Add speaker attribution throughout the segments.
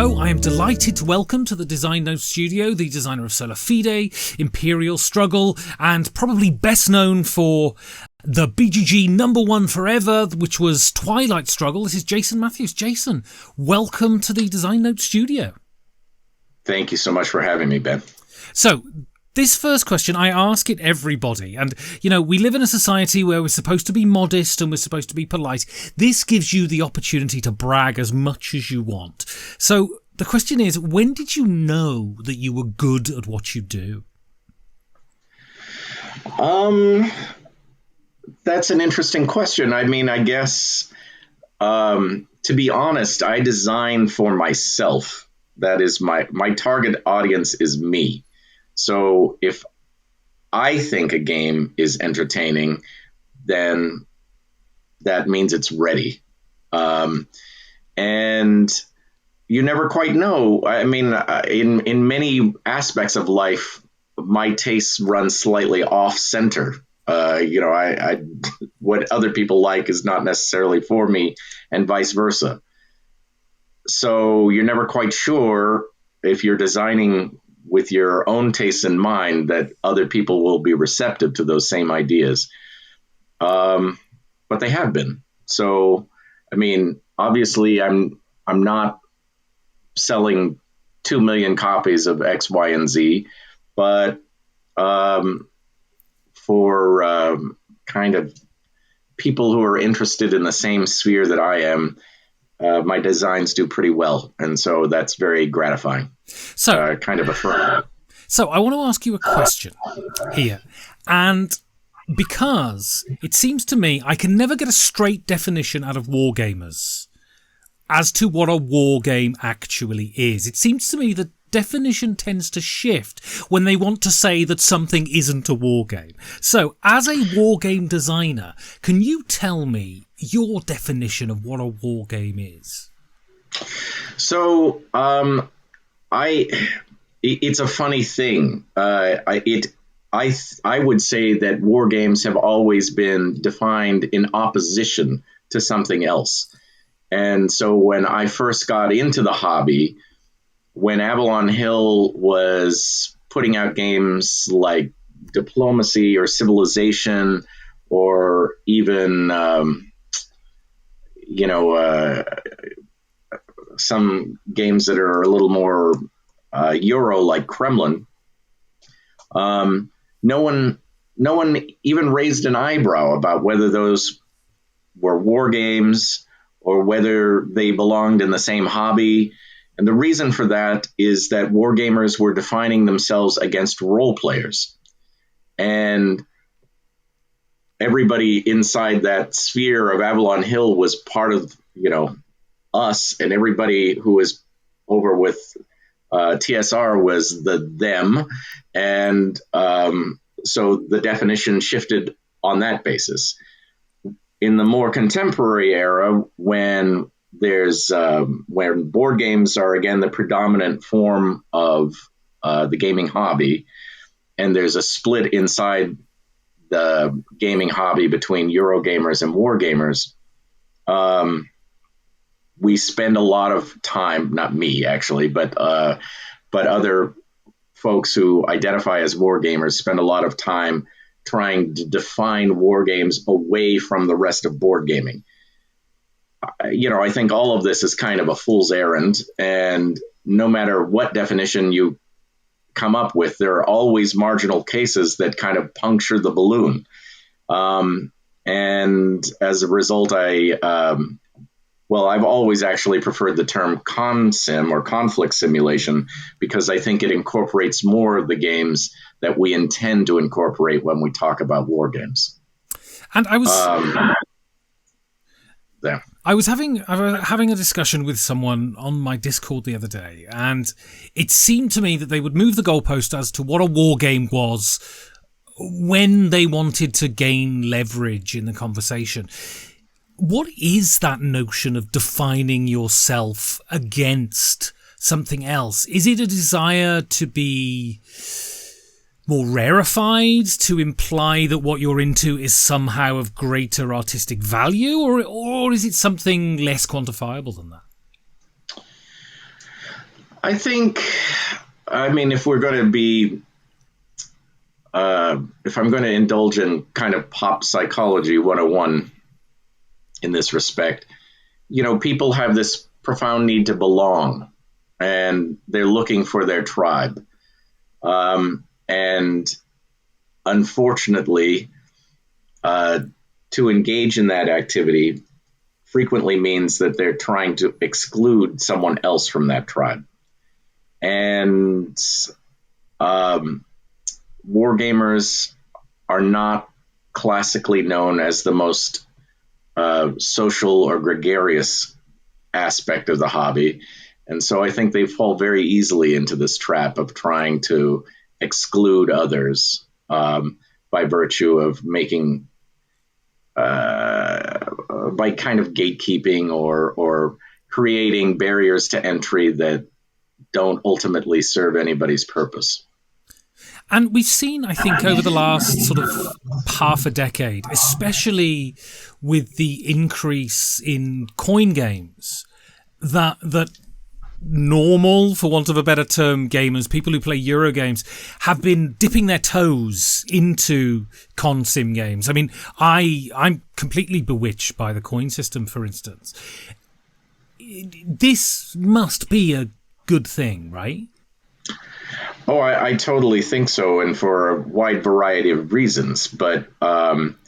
Speaker 1: Hello, I am delighted to welcome to the Design Notes studio the designer of Solar Fide, Imperial Struggle, and probably best known for the BGG #1 forever, which was Twilight Struggle. This is Jason Matthews. Jason, welcome to the Design Notes studio.
Speaker 2: Thank you so much for having me, Ben.
Speaker 1: So, this first question, I ask it everybody. And, you know, we live in a society where we're supposed to be modest and we're supposed to be polite. This gives you the opportunity to brag as much as you want. So the question is, when did you know that you were good at what you do?
Speaker 2: That's an interesting question. I mean, I guess, to be honest, I design for myself. That is my target audience is me. So if I think a game is entertaining, then that means it's ready. And you never quite know. I mean, in many aspects of life, my tastes run slightly off center. I what other people like is not necessarily for me, and vice versa. So you're never quite sure if you're designing with your own tastes in mind that other people will be receptive to those same ideas. But they have been. So, I mean, obviously I'm not selling 2 million copies of X, Y, and Z, but for kind of people who are interested in the same sphere that I am, my designs do pretty well. And so that's very gratifying. So, kind of affirming.
Speaker 1: So I want to ask you a question here. And because it seems to me I can never get a straight definition out of wargamers as to what a war game actually is. It seems to me that definition tends to shift when they want to say that something isn't a war game. So as a war game designer, can you tell me your definition of what a war game is?
Speaker 2: So, it's a funny thing. I would say that war games have always been defined in opposition to something else. And so when I first got into the hobby, when Avalon Hill was putting out games like Diplomacy or Civilization, or even, some games that are a little more Euro, like Kremlin, no one even raised an eyebrow about whether those were war games or whether they belonged in the same hobby. And the reason for that is that war gamers were defining themselves against role players. And everybody inside that sphere of Avalon Hill was part of, us, and everybody who was over with TSR was the them. And so the definition shifted on that basis. In the more contemporary era, when when board games are again the predominant form of the gaming hobby, and there's a split inside the gaming hobby between Euro gamers and war gamers, we spend a lot of time, not me actually, but other folks who identify as war gamers spend a lot of time trying to define war games away from the rest of board gaming. I think all of this is kind of a fool's errand, and no matter what definition you come up with, there are always marginal cases that kind of puncture the balloon. And as a result, I've always actually preferred the term consim or conflict simulation, because I think it incorporates more of the games that we intend to incorporate when we talk about war games.
Speaker 1: And I was having a discussion with someone on my Discord the other day, and it seemed to me that they would move the goalpost as to what a war game was when they wanted to gain leverage in the conversation. What is that notion of defining yourself against something else? Is it a desire to be more rarefied, to imply that what you're into is somehow of greater artistic value, or is it something less quantifiable than that?
Speaker 2: I think, I mean, if we're going to be, if I'm going to indulge in kind of pop psychology 101 in this respect, people have this profound need to belong, and they're looking for their tribe. And unfortunately, to engage in that activity frequently means that they're trying to exclude someone else from that tribe. And wargamers are not classically known as the most social or gregarious aspect of the hobby. And so I think they fall very easily into this trap of trying to exclude others by virtue of making, by kind of gatekeeping or creating barriers to entry that don't ultimately serve anybody's purpose.
Speaker 1: And we've seen, I think, over the last sort of half a decade, especially with the increase in coin games, that normal, for want of a better term, gamers, people who play Euro games, have been dipping their toes into con sim games. I mean, I'm completely bewitched by the coin system, for instance. This must be a good thing, right?
Speaker 2: Oh, I totally think so, and for a wide variety of reasons. But on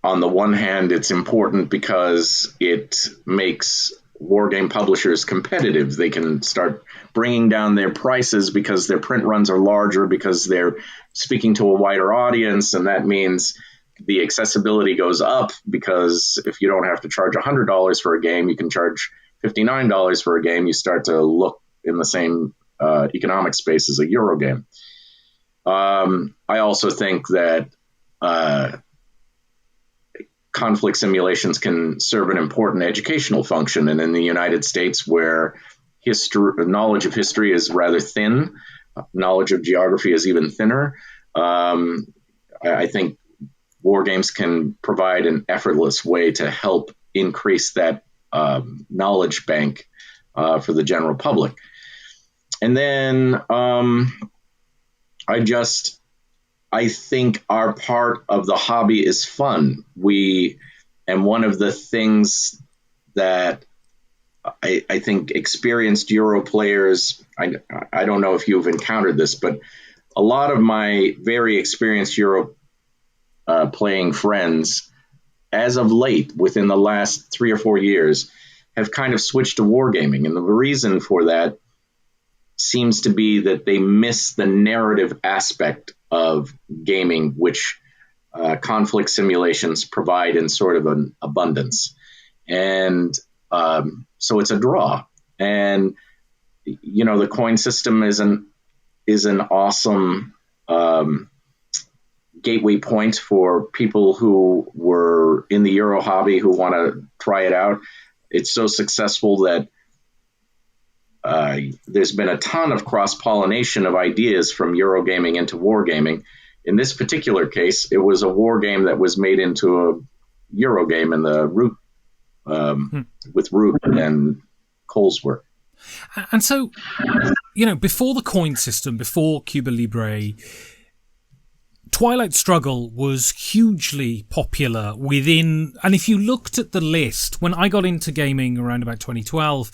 Speaker 2: the one hand, it's important because it makes wargame publishers competitive. They can start bringing down their prices because their print runs are larger, because they're speaking to a wider audience, and that means the accessibility goes up, because if you don't have to charge $100 for a game, you can charge $59 for a game. You start to look in the same economic space as a Euro game. I also think that conflict simulations can serve an important educational function. And in the United States, where knowledge of history is rather thin, knowledge of geography is even thinner, I think war games can provide an effortless way to help increase that knowledge bank for the general public. And then I think our part of the hobby is fun. And one of the things that I think experienced Euro players, I don't know if you've encountered this, but a lot of my very experienced Euro playing friends, as of late, within the last 3 or 4 years, have kind of switched to wargaming. And the reason for that seems to be that they miss the narrative aspect of gaming, which conflict simulations provide in sort of an abundance. And so it's a draw. And, the coin system is an awesome gateway point for people who were in the Euro hobby who want to try it out. It's so successful that there's been a ton of cross-pollination of ideas from Eurogaming into wargaming. In this particular case, it was a war game that was made into a Eurogame in the Root, with Root and Cole's work.
Speaker 1: And so, before the coin system, before Cuba Libre, Twilight Struggle was hugely popular within, and if you looked at the list, when I got into gaming around about 2012,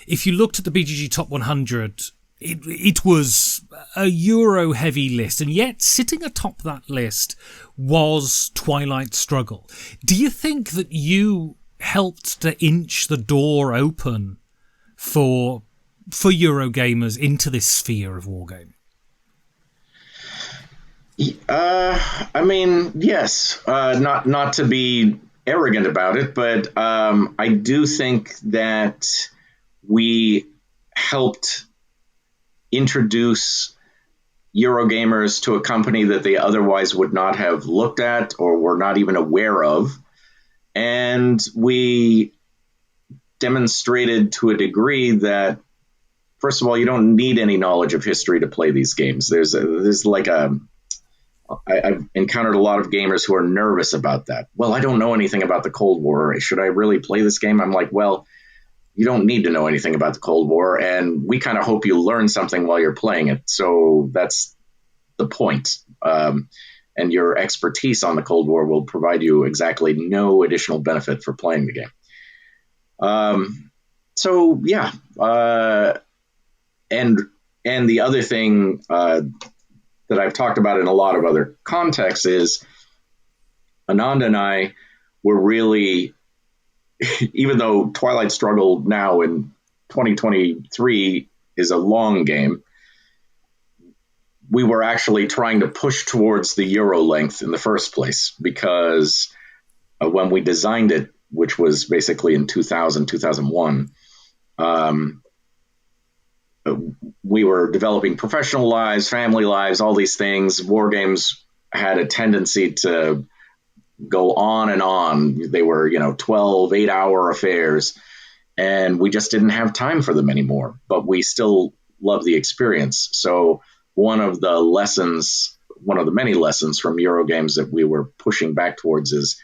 Speaker 1: if you looked at the BGG Top 100, it was a Euro-heavy list, and yet sitting atop that list was Twilight Struggle. Do you think that you helped to inch the door open for Eurogamers into this sphere of wargaming?
Speaker 2: I mean, yes, not to be arrogant about it, but I do think that we helped introduce Eurogamers to a company that they otherwise would not have looked at or were not even aware of. And we demonstrated to a degree that, first of all, you don't need any knowledge of history to play these games. I've encountered a lot of gamers who are nervous about that. Well, I don't know anything about the Cold War. Should I really play this game? I'm like, well, you don't need to know anything about the Cold War, and we kind of hope you learn something while you're playing it. So that's the point. And your expertise on the Cold War will provide you exactly no additional benefit for playing the game. So yeah, and the other thing that I've talked about in a lot of other contexts is Ananda and I were really, even though Twilight Struggle now in 2023 is a long game, we were actually trying to push towards the Euro length in the first place, because when we designed it, which was basically in 2001, we were developing professional lives, family lives, all these things. War games had a tendency to go on and on. They were, 12, 8-hour affairs, and we just didn't have time for them anymore, but we still love the experience. So one of the many lessons from Euro games that we were pushing back towards is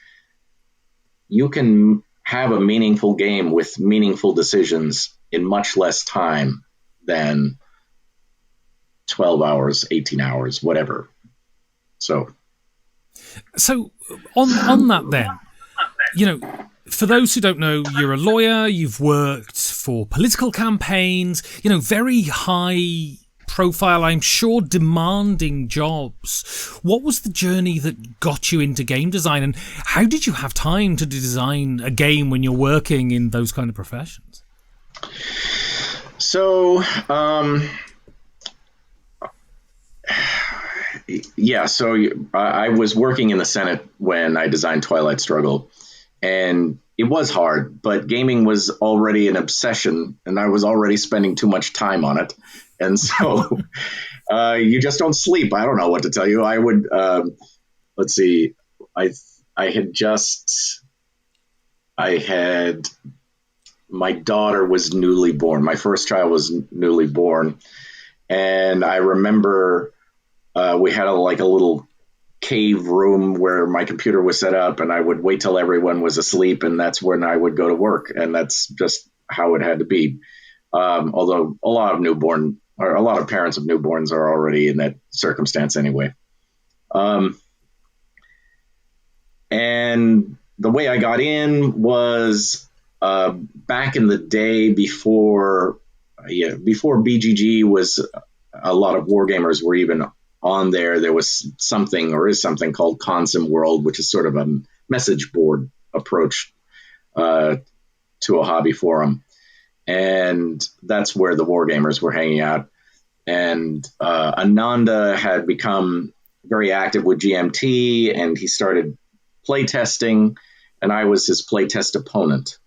Speaker 2: you can have a meaningful game with meaningful decisions in much less time than 12 hours, 18 hours, whatever. So
Speaker 1: on that then, for those who don't know, you're a lawyer, you've worked for political campaigns, very high profile, I'm sure, demanding jobs. What was the journey that got you into game design, and how did you have time to design a game when you're working in those kind of professions?
Speaker 2: So, I was working in the Senate when I designed Twilight Struggle, and it was hard, but gaming was already an obsession, and I was already spending too much time on it. And so you just don't sleep. I don't know what to tell you. I would, let's see, my daughter was newly born. My first child was newly born. And I remember we had a little cave room where my computer was set up, and I would wait till everyone was asleep, and that's when I would go to work. And that's just how it had to be. Although a lot of parents of newborns are already in that circumstance anyway. And the way I got in was back in the day before BGG was, a lot of wargamers were even on there. There was something, or is something, called Consim World, which is sort of a message board approach to a hobby forum. And that's where the wargamers were hanging out. And Ananda had become very active with GMT, and he started playtesting, and I was his playtest opponent.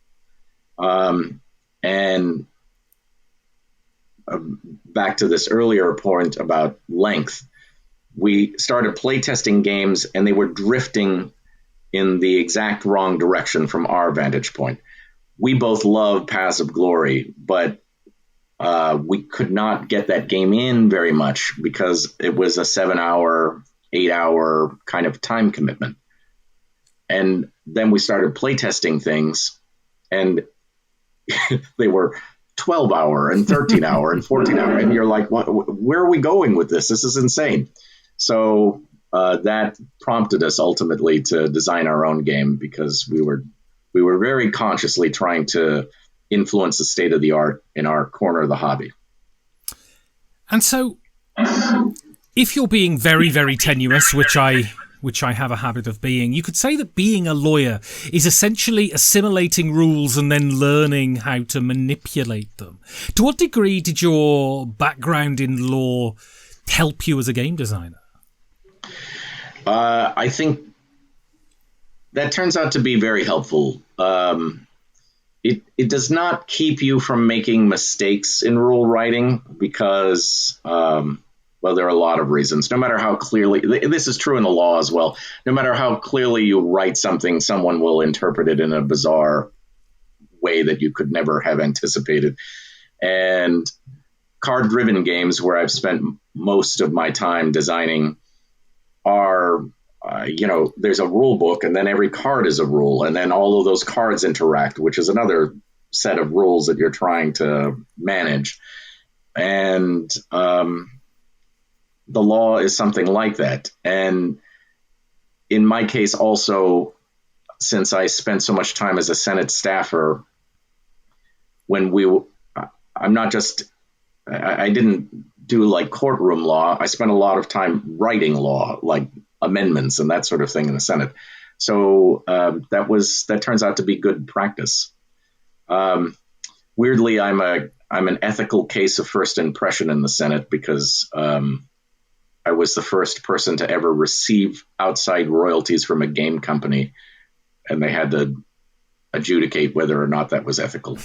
Speaker 2: And back to this earlier point about length, we started playtesting games, and they were drifting in the exact wrong direction from our vantage point. We both love Paths of Glory, but we could not get that game in very much because it was a 7-hour, 8-hour kind of time commitment. And then we started playtesting things, and they were 12-hour and 13-hour and 14-hour. And you're like, where are we going with this? This is insane. So that prompted us ultimately to design our own game, because we were very consciously trying to influence the state of the art in our corner of the hobby.
Speaker 1: And so, if you're being very, very tenuous, which I have a habit of being, you could say that being a lawyer is essentially assimilating rules and then learning how to manipulate them. To what degree did your background in law help you as a game designer?
Speaker 2: I think that turns out to be very helpful. It does not keep you from making mistakes in rule writing, because, there are a lot of reasons. No matter how clearly, this is true in the law as well, no matter how clearly you write something, someone will interpret it in a bizarre way that you could never have anticipated. And card-driven games, where I've spent most of my time designing, are there's a rule book, and then every card is a rule, and then all of those cards interact, which is another set of rules that you're trying to manage. And the law is something like that. And in my case, also, since I spent so much time as a Senate staffer, when I'm not just, I didn't do like courtroom law. I spent a lot of time writing law, like amendments and that sort of thing in the Senate. So that turns out to be good practice. Weirdly, I'm an ethical case of first impression in the Senate because I was the first person to ever receive outside royalties from a game company, and they had to adjudicate whether or not that was ethical.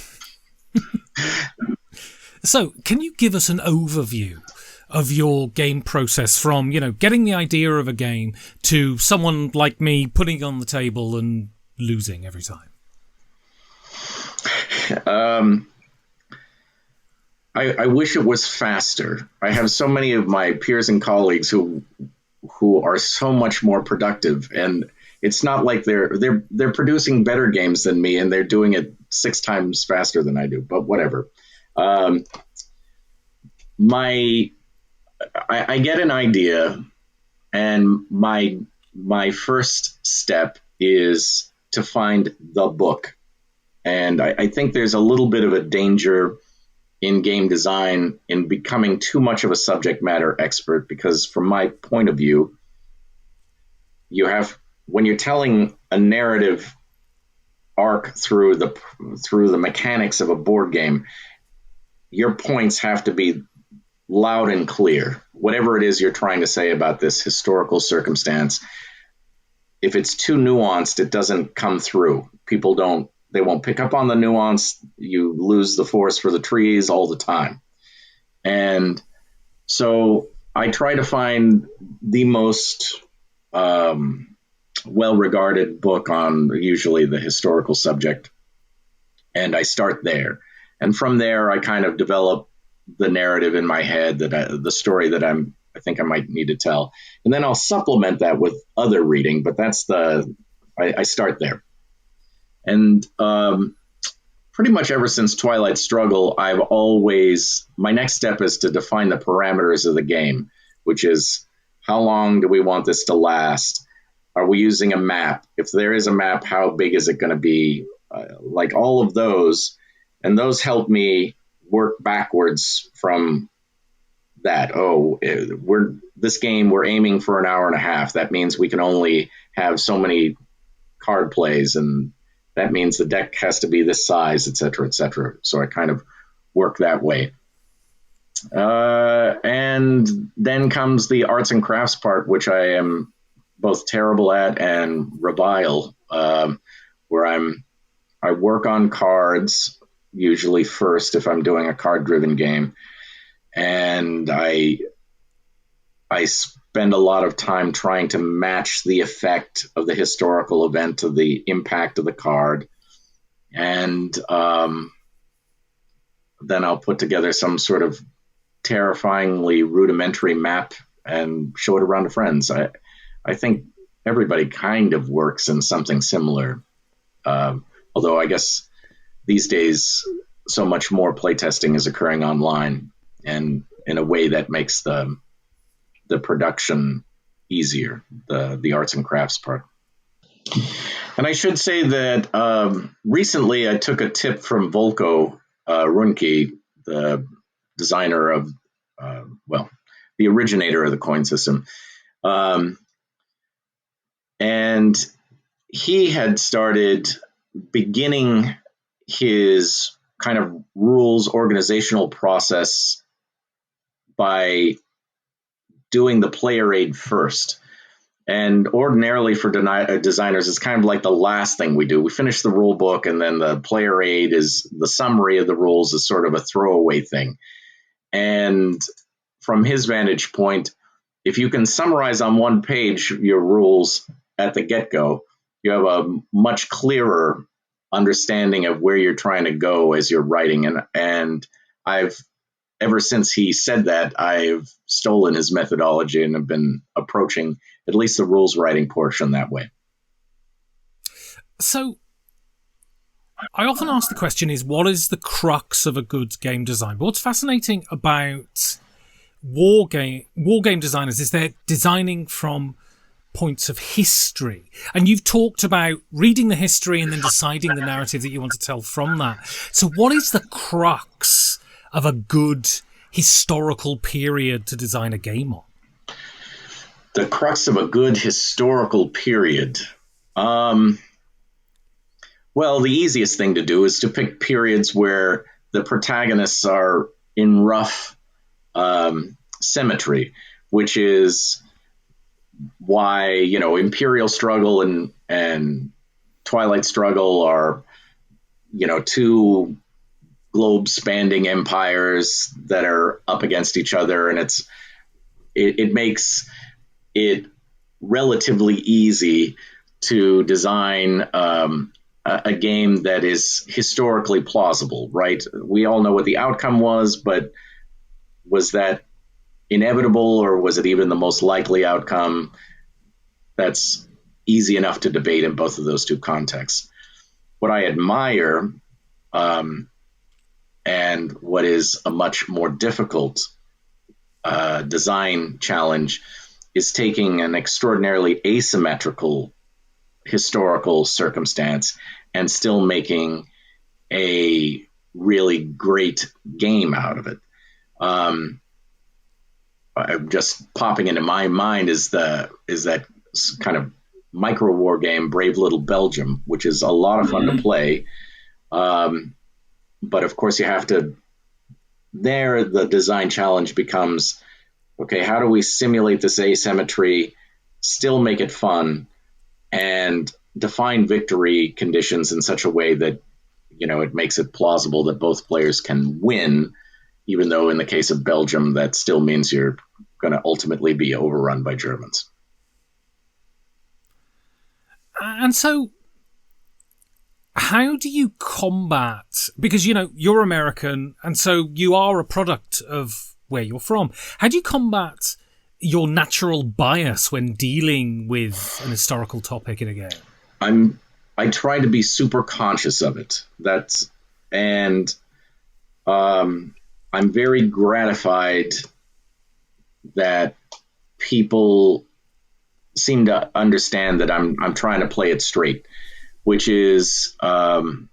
Speaker 1: So, can you give us an overview of your game process from, getting the idea of a game to someone like me putting it on the table and losing every time?
Speaker 2: I wish it was faster. I have so many of my peers and colleagues who are so much more productive, and it's not like they're producing better games than me, and they're doing it 6 times faster than I do. But whatever. I get an idea, and my first step is to find the book. And I think there's a little bit of a danger in game design in becoming too much of a subject matter expert, because from my point of view, when you're telling a narrative arc through the mechanics of a board game, your points have to be loud and clear. Whatever it is you're trying to say about this historical circumstance, if it's too nuanced, it doesn't come through. They won't pick up on the nuance. You lose the forest for the trees all the time. And so I try to find the most well-regarded book on usually the historical subject, and I start there. And from there, I kind of develop the narrative in my head, the story that I think I might need to tell. And then I'll supplement that with other reading, but I start there. And pretty much ever since Twilight Struggle, my next step is to define the parameters of the game, which is how long do we want this to last? Are we using a map? If there is a map, how big is it going to be? Like all of those. And those help me work backwards from that. This game, we're aiming for an hour and a half. That means we can only have so many card plays, and that means the deck has to be this size, et cetera, et cetera. So I kind of work that way. And then comes the arts and crafts part, which I am both terrible at and revile, where I work on cards, usually first if I'm doing a card-driven game, and I spend a lot of time trying to match the effect of the historical event to the impact of the card. And then I'll put together some sort of terrifyingly rudimentary map and show it around to friends. I think everybody kind of works in something similar. Although I guess these days so much more playtesting is occurring online, and in a way that makes the production easier, the arts and crafts part. And I should say that recently I took a tip from Volko Runke, the designer of, the originator of the coin system. And he had started beginning his kind of rules organizational process by doing the player aid first. And ordinarily for designers, it's kind of like the last thing we do. We finish the rule book, and then the player aid is the summary of the rules, is sort of a throwaway thing. And from his vantage point, if you can summarize on one page your rules at the get-go, you have a much clearer understanding of where you're trying to go as you're writing. And ever since he said that, I've stolen his methodology and have been approaching at least the rules writing portion that way.
Speaker 1: So I often ask the question is, what is the crux of a good game design? But what's fascinating about war game designers is they're designing from points of history. And you've talked about reading the history and then deciding the narrative that you want to tell from that. So what is the crux of a good historical period to design a game on?
Speaker 2: The crux of a good historical period. Well, the easiest thing to do is to pick periods where the protagonists are in rough symmetry, which is why, Imperial Struggle and Twilight Struggle are, two globe-spanning empires that are up against each other, and it makes it relatively easy to design a game that is historically plausible, right? We all know what the outcome was, but was that inevitable, or was it even the most likely outcome? That's easy enough to debate in both of those two contexts. What I admire, and what is a much more difficult design challenge, is taking an extraordinarily asymmetrical historical circumstance and still making a really great game out of it. Just popping into my mind is that kind of micro war game, Brave Little Belgium, which is a lot of fun to play. But of course, the design challenge becomes, okay, how do we simulate this asymmetry, still make it fun, and define victory conditions in such a way that, it makes it plausible that both players can win, even though in the case of Belgium, that still means you're going to ultimately be overrun by Germans.
Speaker 1: And so how do you combat, because, you're American, and so you are a product of where you're from. How do you combat your natural bias when dealing with an historical topic in a game?
Speaker 2: I try to be super conscious of it. I'm very gratified that people seem to understand that I'm trying to play it straight, which is Twilight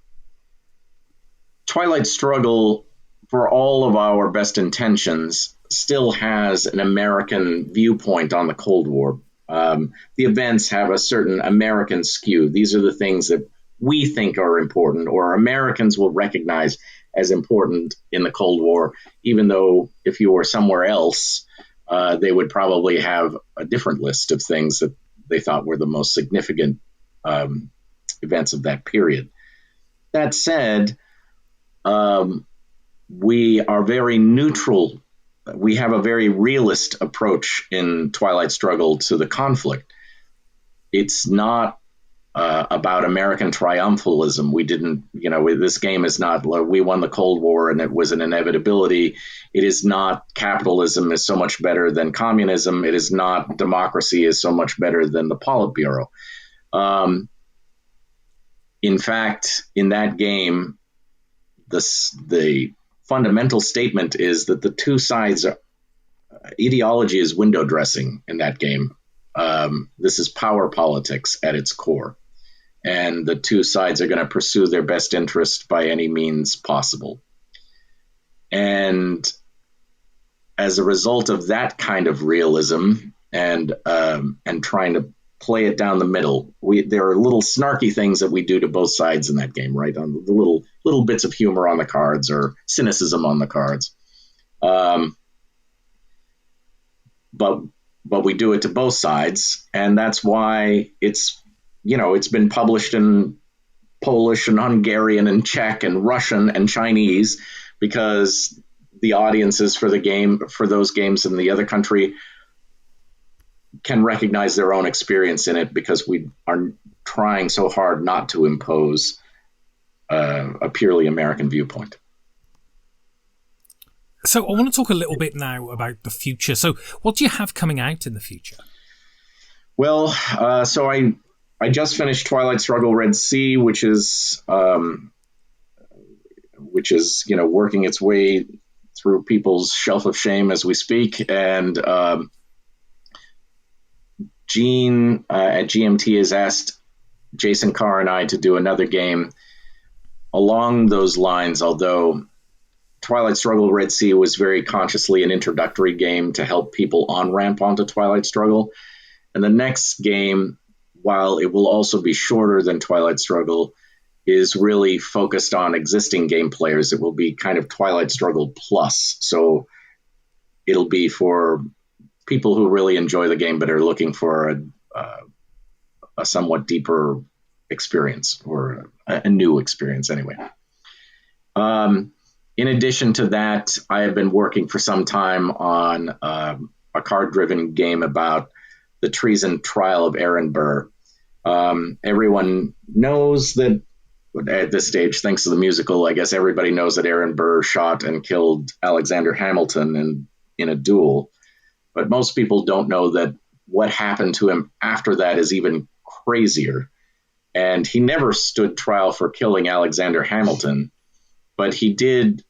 Speaker 2: Struggle, for all of our best intentions, still has an American viewpoint on the Cold War. The events have a certain American skew. These are the things that we think are important, or Americans will recognize as important in the Cold War, even though if you were somewhere else, they would probably have a different list of things that they thought were the most significant events of that period. That said, we are very neutral. We have a very realist approach in Twilight Struggle to the conflict. It's not about American triumphalism. We didn't, this game is not, we won the Cold War and it was an inevitability. It is not capitalism is so much better than communism. It is not democracy is so much better than the Politburo. In fact, in that game, the fundamental statement is that the two sides ideology is window dressing in that game. This is power politics at its core. And the two sides are going to pursue their best interest by any means possible. And as a result of that kind of realism and trying to play it down the middle, there are little snarky things that we do to both sides in that game, right? On the little bits of humor on the cards or cynicism on the cards. But we do it to both sides, and that's why it's been published in Polish and Hungarian and Czech and Russian and Chinese, because the audiences for those games in the other country can recognize their own experience in it, because we are trying so hard not to impose a purely American viewpoint.
Speaker 1: So I want to talk a little bit now about the future. So what do you have coming out in the future?
Speaker 2: Well, so I just finished Twilight Struggle Red Sea, which is which is, working its way through people's shelf of shame as we speak. And Gene at GMT has asked Jason Carr and I to do another game along those lines, although Twilight Struggle Red Sea was very consciously an introductory game to help people on-ramp onto Twilight Struggle. And the next game, while it will also be shorter than Twilight Struggle, is really focused on existing game players. It will be kind of Twilight Struggle Plus. So it'll be for people who really enjoy the game but are looking for a somewhat deeper experience, or a new experience anyway. In addition to that, I have been working for some time on a card-driven game about the treason trial of Aaron Burr. Everyone knows that, at this stage, thanks to the musical, I guess everybody knows that Aaron Burr shot and killed Alexander Hamilton in a duel. But most people don't know that what happened to him after that is even crazier. And he never stood trial for killing Alexander Hamilton, but he did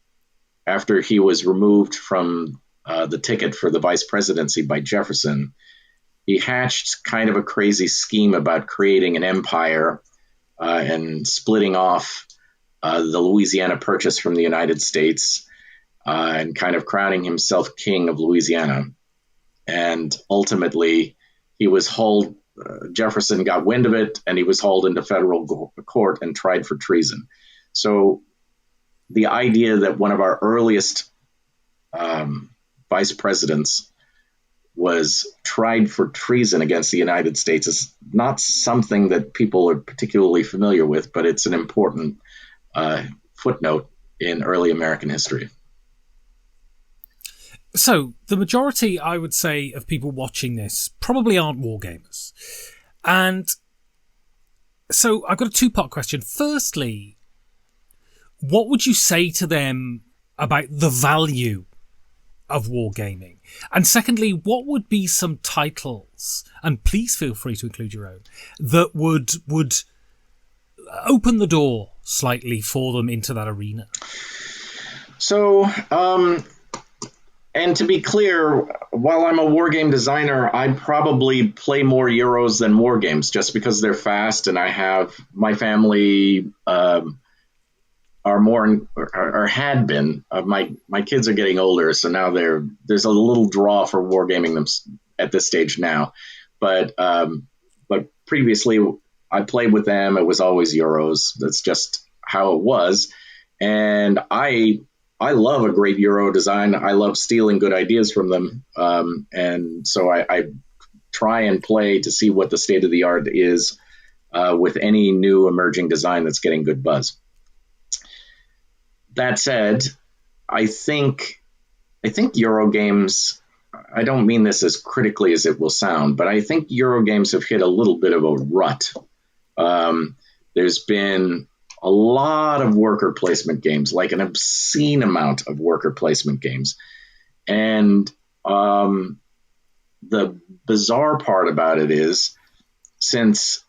Speaker 2: after he was removed from the ticket for the vice presidency by Jefferson. He hatched kind of a crazy scheme about creating an empire and splitting off the Louisiana Purchase from the United States and kind of crowning himself king of Louisiana. And ultimately, he was hauled. Jefferson got wind of it, and he was hauled into federal court and tried for treason. So the idea that one of our earliest vice presidents was tried for treason against the United States is not something that people are particularly familiar with, but it's an important footnote in early American history.
Speaker 1: So the majority, I would say, of people watching this probably aren't wargamers. And so I've got a two-part question. Firstly, what would you say to them about the value of wargaming? And secondly, what would be some titles, and please feel free to include your own, that would open the door slightly for them into that arena?
Speaker 2: So, and to be clear, while I'm a wargame designer, I probably play more Euros than wargames just because they're fast, and I have my family are more, or had been. My kids are getting older, so now there's a little draw for wargaming them at this stage now. But previously, I played with them. It was always Euros. That's just how it was, and I love a great Euro design. I love stealing good ideas from them. And so I try and play to see what the state of the art is with any new emerging design that's getting good buzz. That said, I think Euro games, I don't mean this as critically as it will sound, but I think Euro games have hit a little bit of a rut. There's been a lot of worker placement games, like an obscene amount of worker placement games. And the bizarre part about it is, since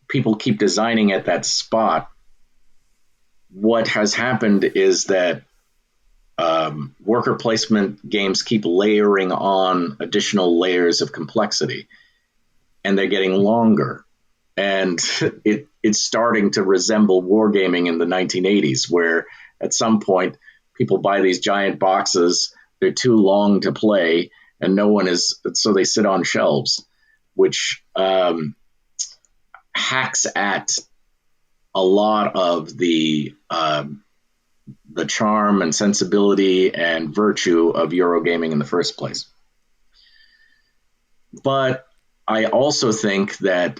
Speaker 2: people keep designing at that spot, what has happened is that worker placement games keep layering on additional layers of complexity, and they're getting longer. And it's starting to resemble wargaming in the 1980s, where at some point people buy these giant boxes, they're too long to play, and so they sit on shelves, which hacks at a lot of the charm and sensibility and virtue of Eurogaming in the first place. But I also think that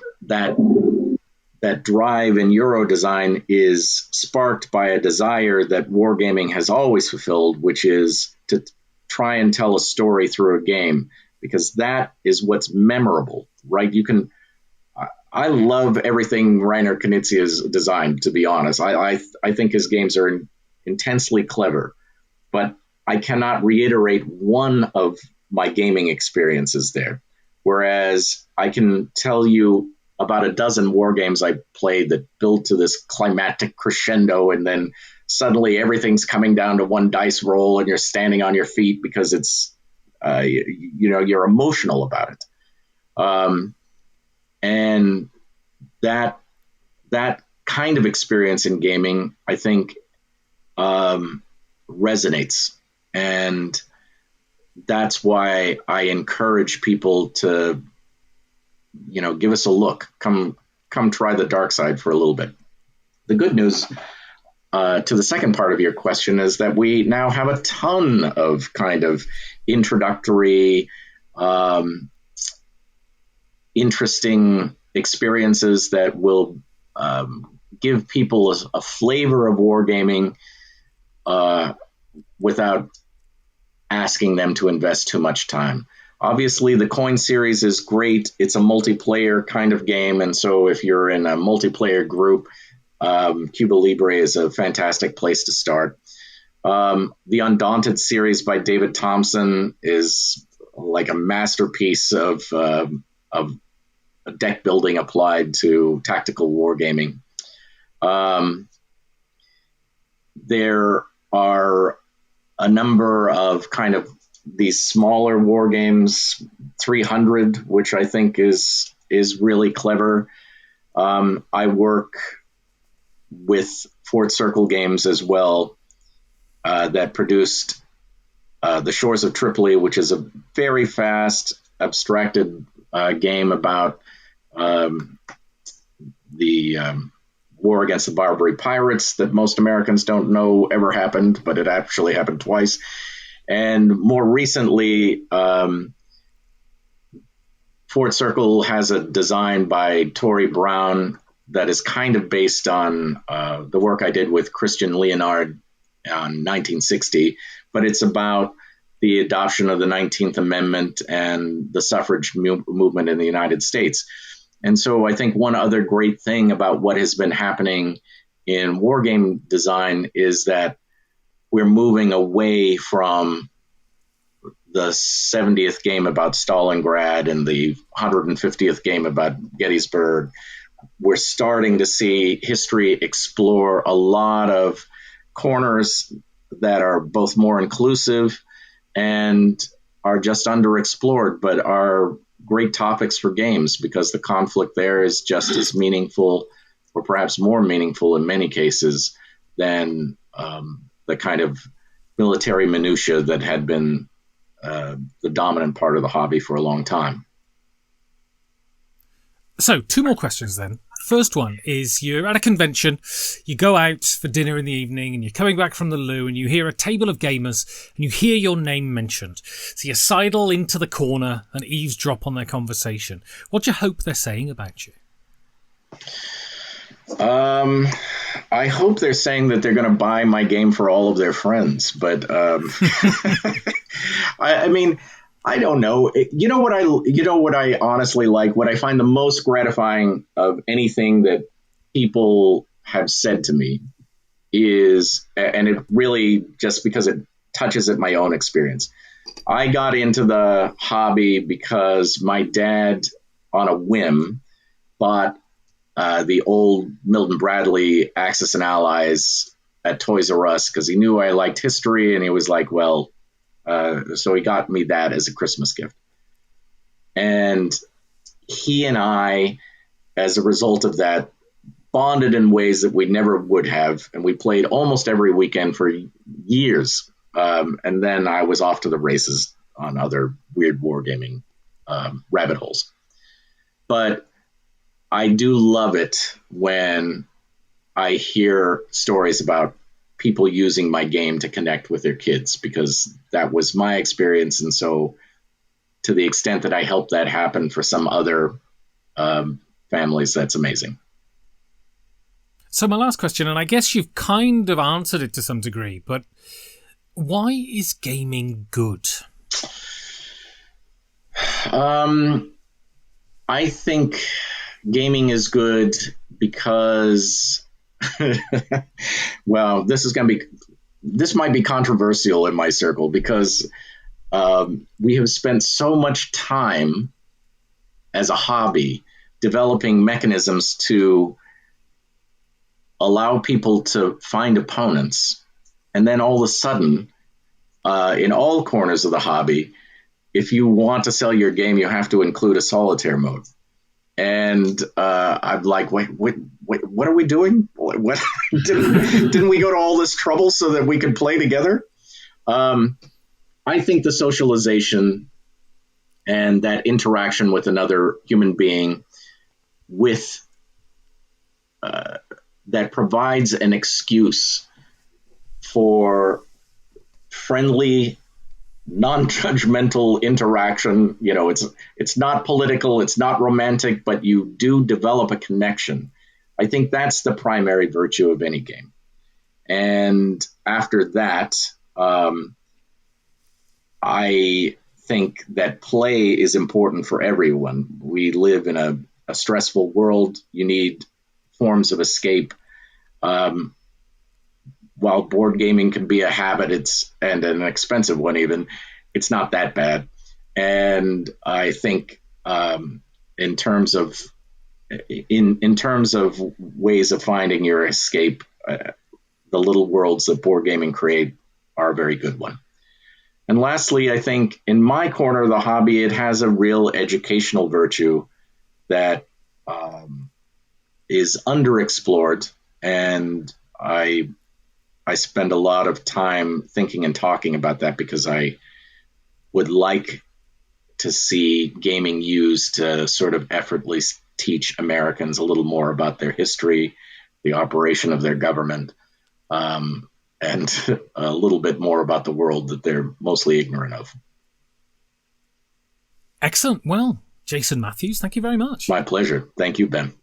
Speaker 2: drive in Euro design is sparked by a desire that wargaming has always fulfilled, which is to try and tell a story through a game, because that is what's memorable, right? I love everything Reiner Knizia has designed, to be honest. I think his games are intensely clever, but I cannot reiterate one of my gaming experiences there. Whereas I can tell you about a dozen war games I played that build to this climactic crescendo and then suddenly everything's coming down to one dice roll and you're standing on your feet because it's, you're emotional about it. And that kind of experience in gaming, I think, resonates. And that's why I encourage people to, give us a look. Come try the dark side for a little bit. The good news, to the second part of your question, is that we now have a ton of kind of introductory, interesting experiences that will give people a flavor of wargaming without asking them to invest too much time. Obviously, the Coin series is great. It's a multiplayer kind of game, and so if you're in a multiplayer group, Cuba Libre is a fantastic place to start. The Undaunted series by David Thompson is like a masterpiece of deck building applied to tactical wargaming. There are a number of kind of these smaller war games, 300, which I think is really clever. I work with Fort Circle Games as well, that produced The Shores of Tripoli, which is a very fast, abstracted game about the war against the Barbary pirates that most Americans don't know ever happened, but it actually happened twice. And more recently, Fort Circle has a design by Tori Brown that is kind of based on the work I did with Christian Leonard on 1960, but it's about the adoption of the 19th Amendment and the suffrage movement in the United States. And so I think one other great thing about what has been happening in wargame design is that we're moving away from the 70th game about Stalingrad and the 150th game about Gettysburg. We're starting to see history explore a lot of corners that are both more inclusive and are just underexplored, but are great topics for games because the conflict there is just as meaningful, or perhaps more meaningful in many cases, than the kind of military minutia that had been the dominant part of the hobby for a long time.
Speaker 1: So, two more questions then. First one is, you're at a convention, you go out for dinner in the evening, and you're coming back from the loo, and you hear a table of gamers, and you hear your name mentioned. So you sidle into the corner and eavesdrop on their conversation. What do you hope they're saying about you?
Speaker 2: I hope they're saying that they're going to buy my game for all of their friends, but I mean, I don't know. You know what I honestly like? What I find the most gratifying of anything that people have said to me is, and it really just because it touches at my own experience. I got into the hobby because my dad, on a whim, bought the old Milton Bradley Axis and Allies at Toys R Us because he knew I liked history, and he was like, well, so he got me that as a Christmas gift. And he and I, as a result of that, bonded in ways that we never would have. And we played almost every weekend for years. And then I was off to the races on other weird wargaming rabbit holes. But I do love it when I hear stories about people using my game to connect with their kids, because that was my experience. And so to the extent that I helped that happen for some other families, that's amazing.
Speaker 1: So my last question, and I guess you've kind of answered it to some degree, but why is gaming good?
Speaker 2: I think gaming is good because well, this might be controversial in my circle, because we have spent so much time as a hobby developing mechanisms to allow people to find opponents, and then all of a sudden, in all corners of the hobby, if you want to sell your game, you have to include a solitaire mode. And I'm like, wait, what are we doing? What didn't we go to all this trouble so that we could play together? I think the socialization and that interaction with another human being with that provides an excuse for friendly, non-judgmental interaction. You know, it's not political, it's not romantic, but you do develop a connection. I think that's the primary virtue of any game. And after that, I think that play is important for everyone. We live in a stressful world. You need forms of escape. While board gaming can be a habit, and an expensive one even, it's not that bad. And I think in terms of ways of finding your escape, the little worlds that board gaming create are a very good one. And lastly, I think in my corner of the hobby, it has a real educational virtue that is underexplored, and I spend a lot of time thinking and talking about that because I would like to see gaming used to sort of effortlessly teach Americans a little more about their history, the operation of their government, and a little bit more about the world that they're mostly ignorant of.
Speaker 1: Excellent. Well, Jason Matthews, thank you very much.
Speaker 2: My pleasure. Thank you, Ben.